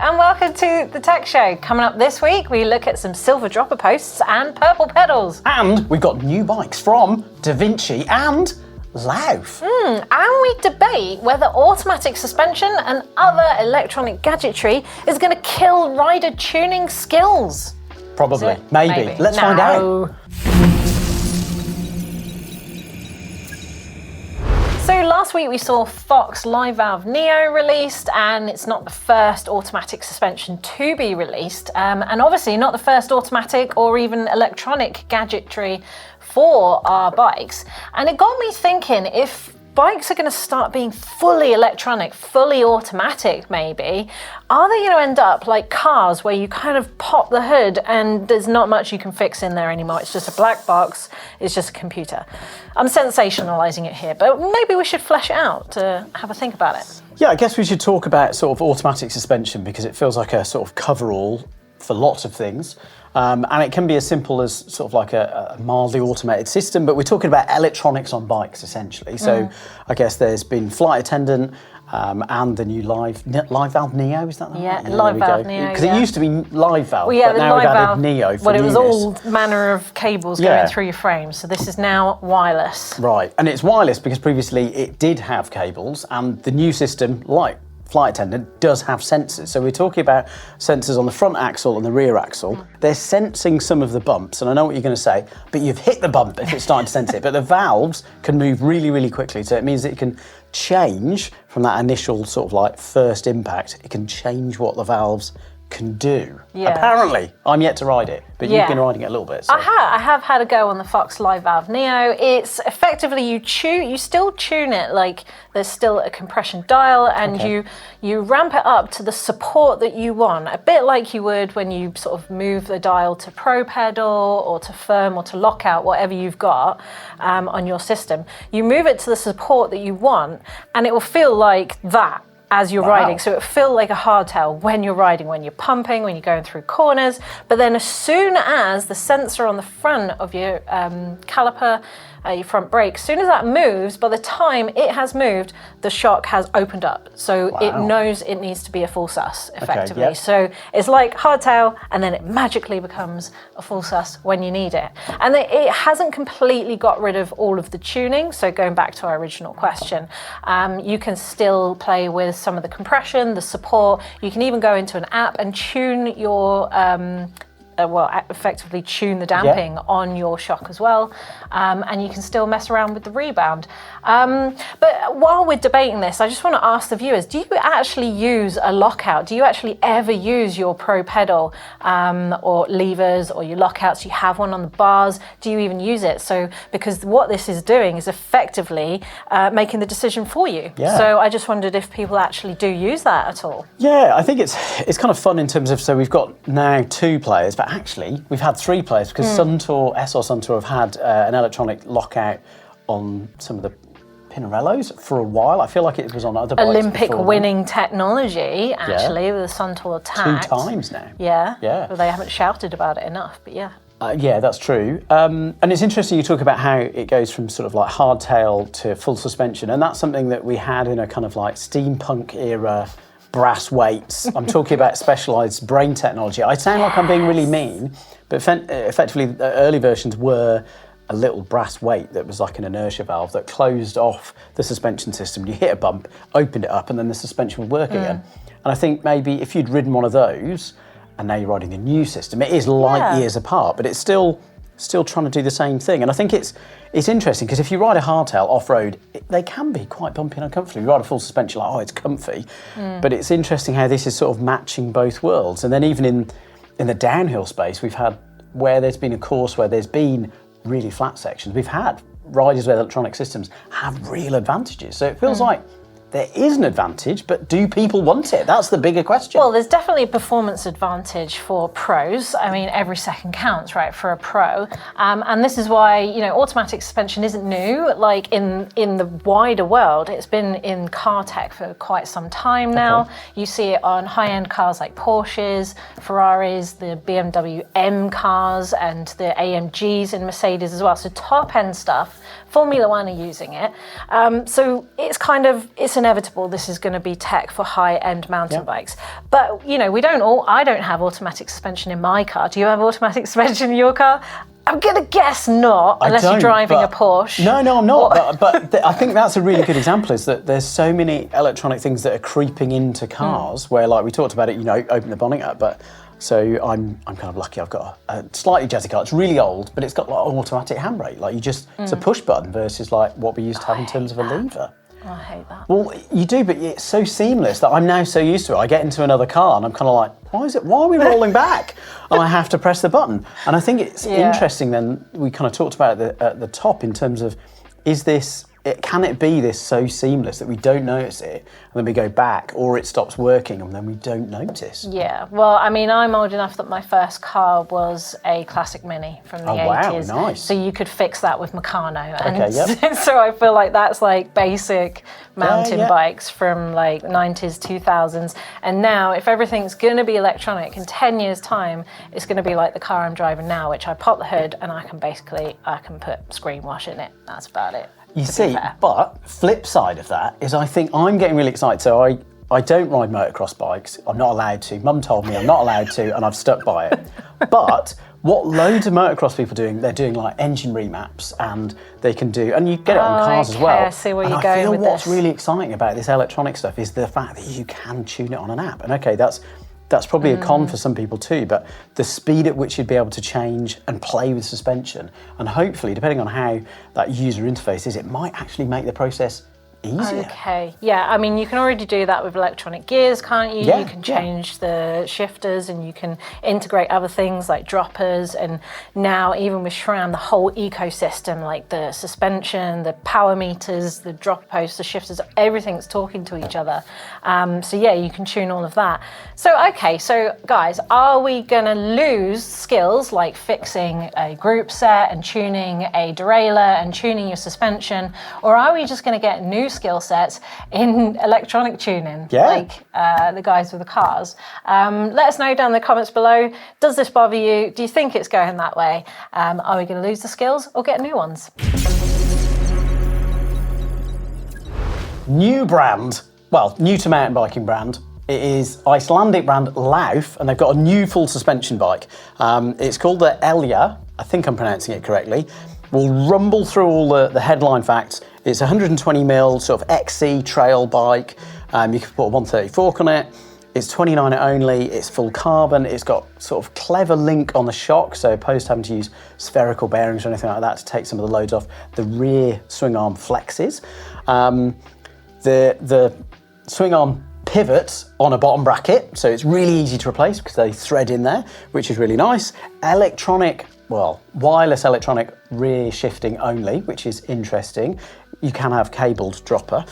and welcome to the Tech Show. Coming up this week, we look at some silver dropper posts and purple pedals. And we've got new bikes from Da Vinci and Lauf. And we debate whether automatic suspension and other electronic gadgetry is going to kill rider tuning skills. Probably. Maybe. Let's find out. So last week we saw Fox Live Valve Neo released, and it's not the first automatic suspension to be released, and obviously not the first automatic or even electronic gadgetry for our bikes. And it got me thinking, if bikes are going to start being fully electronic, fully automatic maybe, are they going to end up like cars where you kind of pop the hood and there's not much you can fix in there anymore? It's just a black box, it's just a computer. I'm sensationalizing it here, but maybe we should flesh it out to have a think about it. Yeah, I guess we should talk about sort of automatic suspension because it feels like a sort of cover-all for lots of things. And it can be as simple as sort of like a mildly automated system, but we're talking about electronics on bikes essentially. So I guess there's been Flight Attendant and the new Live Valve Neo, is that the Yeah, right? Live Valve Neo. Because it used to be Live Valve, Well, yeah, but now we've added Valve, Neo for well, it was newness. all manner of cables going through your frame, so this is now wireless. Right, and it's wireless because previously it did have cables, and the new system, like Flight Attendant, does have sensors. So we're talking about sensors on the front axle and the rear axle. They're sensing some of the bumps, and I know what you're going to say, but you've hit the bump if it's starting to sense it. But the valves can move really, really quickly, so it means it can change from that initial sort of like first impact. It can change what the valves can do. Yeah. Apparently, I'm yet to ride it, but you've been riding it a little bit. So. I have had a go on the Fox Live Valve Neo. It's effectively you still tune it, like there's still a compression dial, and you ramp it up to the support that you want, a bit like you would when you sort of move the dial to Pro Pedal or to Firm or to Lockout, whatever you've got on your system. You move it to the support that you want, and it will feel like that as you're riding. So it feel like a hardtail when you're riding, when you're pumping, when you're going through corners. But then as soon as the sensor on the front of your caliper, your front brake, as soon as that moves, by the time it has moved, the shock has opened up. So it knows it needs to be a full sus, effectively. Okay, So it's like hardtail, and then it magically becomes a full sus when you need it. And it hasn't completely got rid of all of the tuning. So going back to our original question, you can still play with some of the compression, the support. You can even go into an app and tune your effectively tune the damping on your shock as well, and you can still mess around with the rebound. But while we're debating this, I just want to ask the viewers, do you actually use a lockout? Do you actually ever use your Pro Pedal or levers or your lockouts? You have one on the bars. Do you even use it? So because what this is doing is effectively making the decision for you. So I just wondered if people actually do use that at all. Yeah, I think it's kind of fun in terms of, so we've got now 2 players, but actually we've had 3 players because Suntour have had an electronic lockout on some of the Pinarellos for a while. I feel like it was on other bikes Olympic before winning technology, actually, with the Suntour Tact. 2 times now. Yeah. But they haven't shouted about it enough, but yeah. Yeah, that's true. And it's interesting you talk about how it goes from sort of like hardtail to full suspension, and that's something that we had in a kind of like steampunk era brass weights. I'm talking about specialised brain technology. I sound like I'm being really mean, but effectively the early versions were a little brass weight that was like an inertia valve that closed off the suspension system. You hit a bump, opened it up, and then the suspension would work again. And I think maybe if you'd ridden one of those, and now you're riding the new system, it is light years apart, but it's still trying to do the same thing. And I think it's interesting because if you ride a hardtail off-road, they can be quite bumpy and uncomfortable. You ride a full suspension, like, oh, it's comfy. But it's interesting how this is sort of matching both worlds. And then even in the downhill space, we've had where there's been a course where there's been really flat sections, we've had riders with electronic systems have real advantages. So it feels like there is an advantage, but do people want it? That's the bigger question. Well, there's definitely a performance advantage for pros. I mean, every second counts, right, for a pro. And this is why, automatic suspension isn't new. Like in the wider world, it's been in car tech for quite some time now. You see it on high-end cars like Porsches, Ferraris, the BMW M cars, and the AMGs in Mercedes as well. So top-end stuff. Formula One are using it. So it's it's inevitable this is going to be tech for high-end mountain bikes. But, you know, I don't have automatic suspension in my car. Do you have automatic suspension in your car? I'm going to guess not, unless you're driving a Porsche. No, I'm not. But I think that's a really good example, is that there's so many electronic things that are creeping into cars where, like we talked about it, you know, open the bonnet up. But so I'm kind of lucky. I've got a slightly jazzy car. It's really old, but it's got like an automatic handbrake. Like it's a push button versus like what we used to have in terms of a lever. I hate that. Well, you do, but it's so seamless that I'm now so used to it. I get into another car and I'm kind of like, why are we rolling back? And I have to press the button. And I think it's interesting then, we kind of talked about it at the top in terms of, can it be this so seamless that we don't notice it and then we go back, or it stops working and then we don't notice? Yeah, well, I mean, I'm old enough that my first car was a classic Mini from the 80s. Wow, nice. So you could fix that with Meccano. Okay, So I feel like that's like basic mountain bikes from like 90s, 2000s. And now if everything's going to be electronic, in 10 years time, it's going to be like the car I'm driving now, which I pop the hood and I can put screen wash in it. That's about it. You see, but flip side of that is I think I'm getting really excited. So I don't ride motocross bikes. I'm not allowed to. Mum told me I'm not allowed to, and I've stuck by it. But what loads of motocross people are doing, they're doing like engine remaps, and they can do, and you get it on cars as well. I see where you're I going feel with what's this. really exciting about this electronic stuff is the fact that you can tune it on an app. And okay, that's probably a con for some people too, but the speed at which you'd be able to change and play with suspension, and hopefully, depending on how that user interface is, it might actually make the process easier. Okay, yeah, I mean, you can already do that with electronic gears, can't you? Yeah, you can change the shifters, and you can integrate other things like droppers, and now even with SRAM, the whole ecosystem, like the suspension, the power meters, the drop posts, the shifters, everything's talking to each other. So yeah, you can tune all of that. So guys, are we gonna lose skills like fixing a group set and tuning a derailleur and tuning your suspension, or are we just gonna get new skill sets in electronic tuning, like the guys with the cars? Let us know down in the comments below. Does this bother you? Do you think it's going that way? Are we going to lose the skills or get new ones? New brand, well, new to mountain biking brand. It is Icelandic brand Lauf, and they've got a new full suspension bike. It's called the Elja. I think I'm pronouncing it correctly. We'll rumble through all the headline facts. It's 120mm sort of XC trail bike. You can put a 130 fork on it. It's 29 only. It's full carbon. It's got sort of clever link on the shock, so opposed to having to use spherical bearings or anything like that to take some of the loads off, the rear swing arm flexes. The swing arm pivots on a bottom bracket, so it's really easy to replace because they thread in there, which is really nice. Wireless electronic rear shifting only, which is interesting. You can have cabled dropper.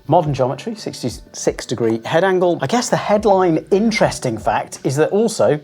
Modern geometry, 66-degree head angle. I guess the headline interesting fact is that also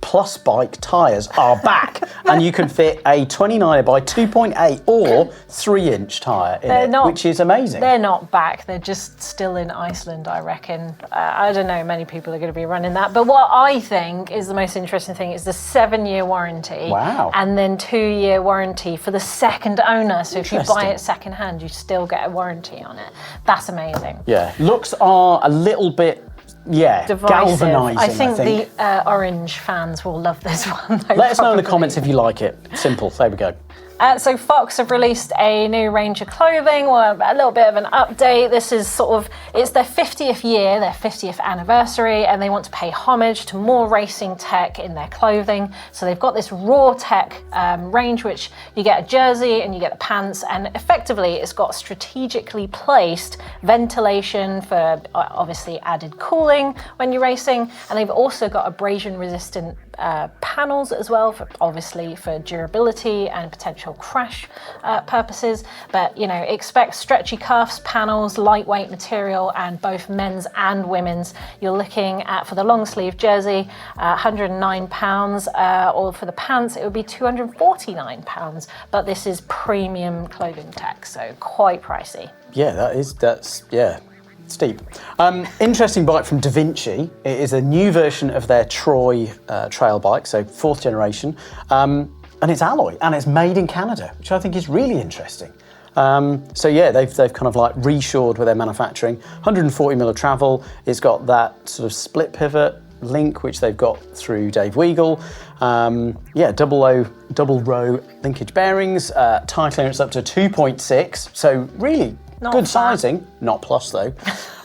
Plus Bike tyres are back, and you can fit a 29er by 2.8 or 3-inch tyre in it, which is amazing. They're not back, they're just still in Iceland, I reckon. I don't know, many people are going to be running that. But what I think is the most interesting thing is the 7-year warranty. Wow. And then 2-year warranty for the second owner. So if you buy it second hand, you still get a warranty on it. That's amazing. Yeah, looks are a little bit galvanising. I think the orange fans will love this one. Let us know in the comments if you like it. Simple. There we go. So Fox have released a new range of clothing, or a little bit of an update. This is it's their 50th year, their 50th anniversary, and they want to pay homage to more racing tech in their clothing. So they've got this raw tech range, which you get a jersey and you get the pants, and effectively it's got strategically placed ventilation for obviously added cooling when you're racing, and they've also got abrasion resistant panels as well, for durability and potential crash purposes. But expect stretchy cuffs, panels, lightweight material, and both men's and women's. You're looking at, for the long sleeve jersey, £109, or for the pants it would be £249. But this is premium clothing tech, so quite pricey. Yeah, that's steep. Interesting bike from Da Vinci. It is a new version of their Troy trail bike, so 4th generation. And it's alloy, and it's made in Canada, which I think is really interesting. So yeah, they've kind of like reshored with their manufacturing. 140mm of travel. It's got that sort of split pivot link, which they've got through Dave Weigel. Yeah, double row linkage bearings. Tire clearance up to 2.6. So really Not good bad. sizing, not plus though.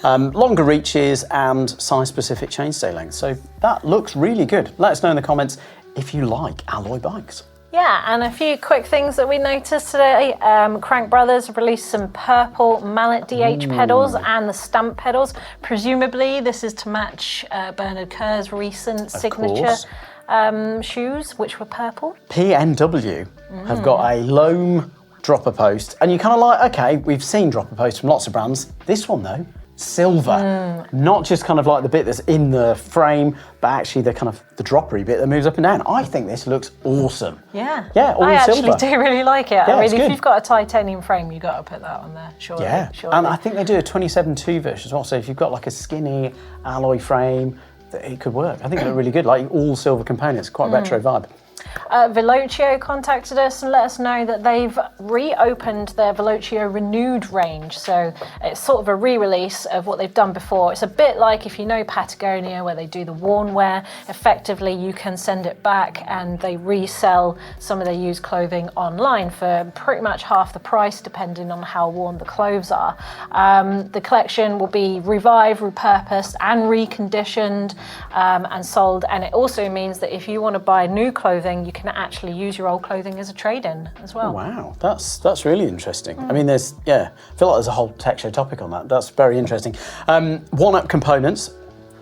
Longer reaches and size-specific chainstay length. So that looks really good. Let us know in the comments if you like alloy bikes. Yeah, and a few quick things that we noticed today. Crank Brothers released some purple mallet DH pedals and the stamp pedals. Presumably this is to match Bernard Kerr's recent signature shoes, which were purple. PNW have got a loam dropper post, and you're kind of like, okay, we've seen dropper posts from lots of brands. This one though, silver, not just kind of like the bit that's in the frame, but actually the kind of the droppery bit that moves up and down. I think this looks awesome. Yeah, all I in actually silver. do really like it. Yeah, I it's mean, if good. you've got a titanium frame, you've got to put that on there, surely. Yeah, surely. and I think they do a 27.2 version as well. So if you've got like a skinny alloy frame, it could work. I think they look really good, like all silver components, quite retro vibe. Velocio contacted us and let us know that they've reopened their Velocio Renewed range. So it's sort of a re-release of what they've done before. It's a bit like if you know Patagonia, where they do the worn wear. Effectively, you can send it back and they resell some of their used clothing online for pretty much half the price, depending on how worn the clothes are. The collection will be revived, repurposed and reconditioned and sold. And it also means that if you want to buy new clothing, you can actually use your old clothing as a trade-in as well. Wow, that's really interesting. I mean, I feel like there's a whole tech show topic on that. That's very interesting. One-up components,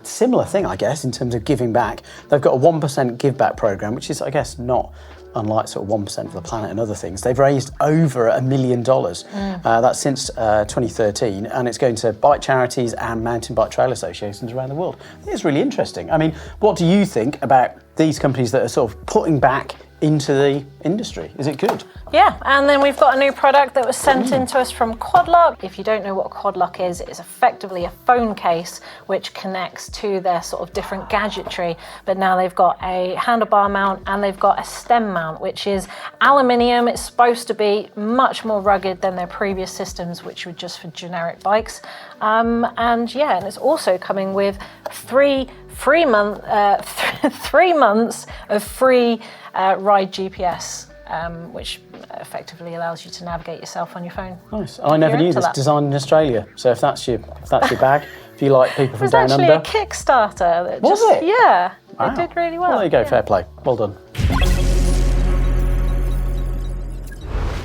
similar thing, I guess, in terms of giving back. They've got a 1% give back program, which is, I guess, not unlike sort of 1% for the planet and other things. They've raised over $1 million. That's since 2013, and it's going to bike charities and mountain bike trail associations around the world. It's really interesting. I mean, what do you think about these companies that are sort of putting back into the industry? Is it good? Yeah, and then we've got a new product that was sent in to us from Quadlock. If you don't know what Quadlock is, it's effectively a phone case which connects to their sort of different gadgetry. But now they've got a handlebar mount and they've got a stem mount, which is aluminium. It's supposed to be much more rugged than their previous systems, which were just for generic bikes. And it's also coming with 3 months of free ride GPS. Which effectively allows you to navigate yourself on your phone. Nice. I never knew this. Designed in Australia. So if that's your bag, if you like people from down under. It was actually a Kickstarter. That Was it? Yeah, Wow. it did really well. Well, there you go. Yeah. Fair play. Well done.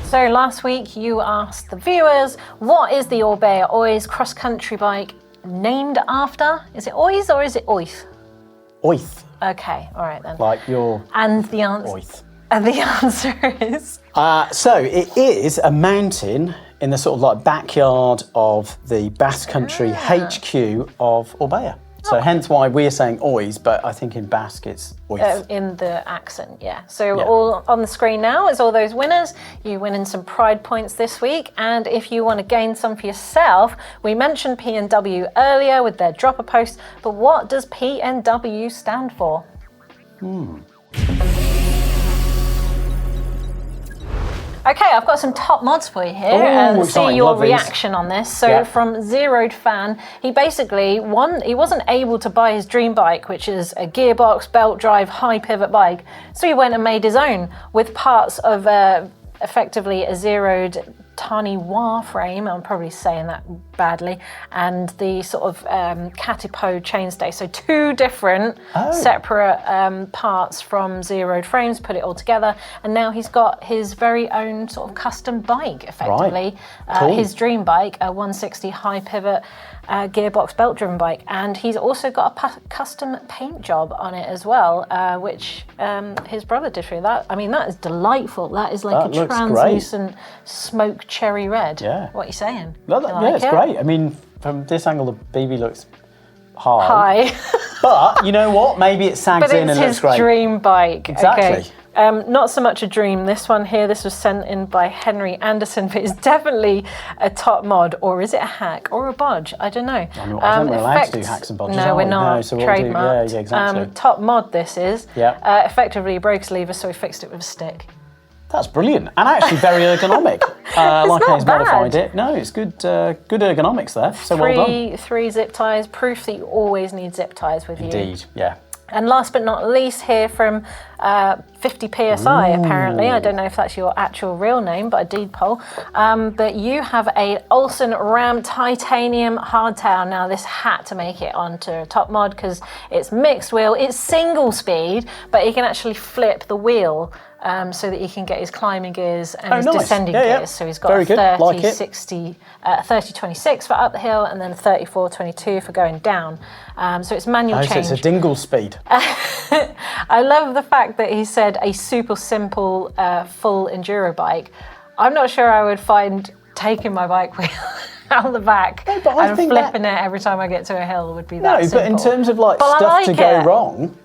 So last week you asked the viewers, what is the Orbea Ois cross-country bike named after? Is it Ois or is it Oith? Oith. Okay, all right then. Like your And the answer. oith. And the answer is. So it is a mountain in the sort of like backyard of the Basque Country HQ of Orbea. So hence why we're saying Ois, but I think in Basque it's Oith. In the accent, yeah. So all on the screen now is all those winners. You winning some pride points this week, and if you want to gain some for yourself, we mentioned P&W earlier with their dropper post, but what does P&W stand for? Okay, I've got some top mods for you here and see exciting, your love these. reaction on this. So from Zeroed Fan, he basically, he wasn't able to buy his dream bike, which is a gearbox, belt drive, high pivot bike. So he went and made his own with parts of effectively a Zeroed Taniwa frame, I'm probably saying that badly, and the sort of Catipode chainstay. So 2 different separate parts from Zeroed frames, put it all together, and now he's got his very own sort of custom bike, effectively. Right. Cool. His dream bike, a 160 high pivot gearbox belt driven bike, and he's also got a custom paint job on it as well, which his brother did for you. That, I mean, that is delightful. That is like That a looks translucent smoke cherry red. Yeah. What are you saying? Yeah, it's great. I mean, from this angle, the BB looks high. But you know what? Maybe it sags But in it's and looks his great. dream bike. Exactly. Okay. Not so much a dream. This one here, this was sent in by Henry Anderson, but it's definitely a top mod, or is it a hack or a bodge? I don't know. I don't know, we're allowed to do hacks and bodges, No, are we're we? not. No, so what we'll do- Trademarked. yeah, exactly. Top mod this is. Yeah. Effectively, he broke his lever, so he fixed it with a stick. That's brilliant, and actually very ergonomic. Like not he's modified bad. it. No, it's good. Good ergonomics there. So well done. Three zip ties. Proof that you always need zip ties with you. Indeed, yeah. And last but not least, here from 50 PSI, apparently. I don't know if that's your actual real name, but a deed poll. But you have a Olsen Ram titanium hardtail. Now, this had to make it onto a top mod because it's mixed wheel. It's single speed, but you can actually flip the wheel so that he can get his climbing gears and his descending gears. So he's got very a good. 30-26 for up the hill and then a 34-22 for going down. So it's manual change. So it's a dingle speed. I love the fact that he said a super simple full enduro bike. I'm not sure I would find taking my bike wheel out the back and flipping it every time I get to a hill would be that simple. But in terms of stuff to go wrong.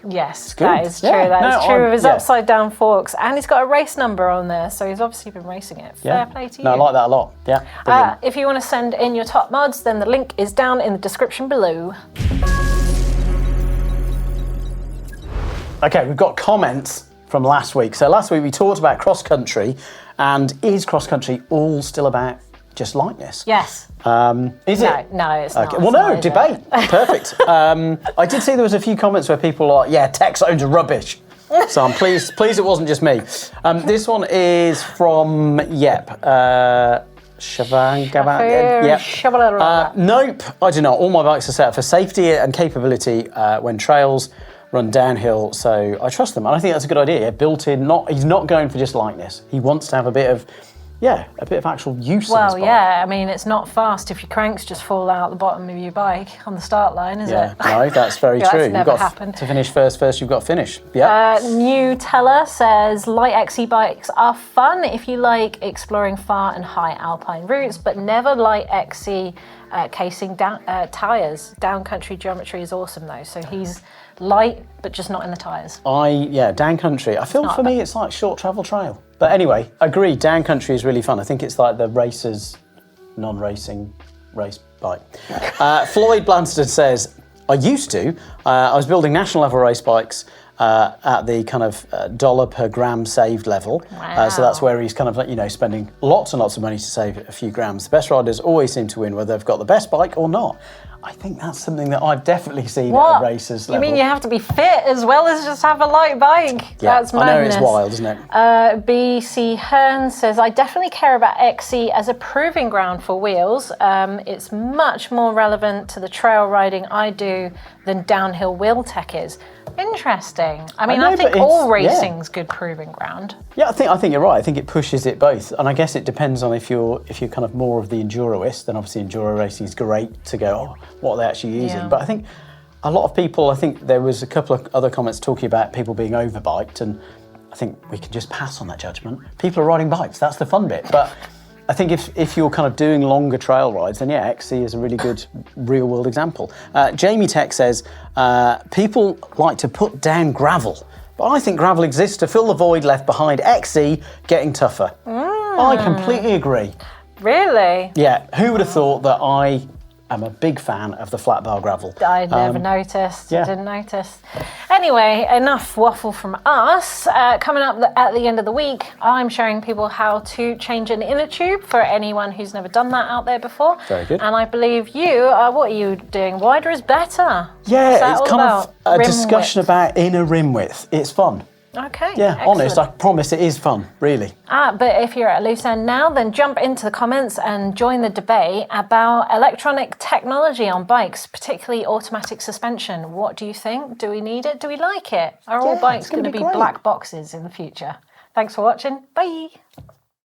Yes, that is true. That is true of his upside down forks, and he's got a race number on there, so he's obviously been racing it. Fair play to you. No, I like that a lot. Yeah. If you want to send in your top mods, then the link is down in the description below. Okay, we've got comments from last week. So last week we talked about cross country, and is cross country all still about just lightness? Yes. Is it? No, it's not. Well, no, debate. Perfect. I did see there was a few comments where people were like, tech zones are rubbish. So I'm pleased it wasn't just me. This one is from, nope, I do not. All my bikes are set up for safety and capability when trails run downhill, so I trust them. And I think that's a good idea. Built in, he's not going for just lightness. He wants to have a bit of actual use of his bike. I mean, it's not fast if your cranks just fall out the bottom of your bike on the start line, is it? No, that's very true. That's never happened. To finish first, you've got to finish. Yeah. New Teller says, light XC bikes are fun if you like exploring far and high alpine routes, but never light XC casing down tyres. Down country geometry is awesome though, so he's light, but just not in the tyres. Down country. I feel for me it's like short travel trail. But anyway, agree, down country is really fun. I think it's like the racer's non-racing race bike. Floyd Blanstead says, I was building national level race bikes at the kind of dollar per gram saved level. Wow. So that's where he's kind of spending lots and lots of money to save a few grams. The best riders always seem to win, whether they've got the best bike or not. I think that's something that I've definitely seen at a racer's level. You mean you have to be fit as well as just have a light bike? Yeah, that's madness. I know, it's wild, isn't it? BC Hearn says, I definitely care about XC as a proving ground for wheels. It's much more relevant to the trail riding I do than downhill wheel tech is. Interesting. I think all racing's good proving ground. Yeah, I think you're right. I think it pushes it both, and I guess it depends on if you're kind of more of the enduroist. Then obviously enduro racing is great to go, what are they actually using? Yeah. But I think a lot of people. I think there was a couple of other comments talking about people being overbiked, and I think we can just pass on that judgment. People are riding bikes. That's the fun bit, but. I think if you're kind of doing longer trail rides, then XC is a really good real-world example. Jamie Tech says, people like to put down gravel, but I think gravel exists to fill the void left behind XC getting tougher. I completely agree. Really? Yeah, who would have thought that I am a big fan of the flat bar gravel? I never noticed. I didn't notice. Anyway, enough waffle from us. Coming up at the end of the week, I'm showing people how to change an inner tube for anyone who's never done that out there before. Very good. And I believe you, what are you doing? Wider is better. Yeah, it's kind of a discussion about inner rim width. It's fun. Okay. Yeah, excellent. honest, I promise it is fun, really. But if you're at a loose end now, then jump into the comments and join the debate about electronic technology on bikes, particularly automatic suspension. What do you think? Do we need it? Do we like it? Are all bikes going to be black boxes in the future? Thanks for watching. Bye.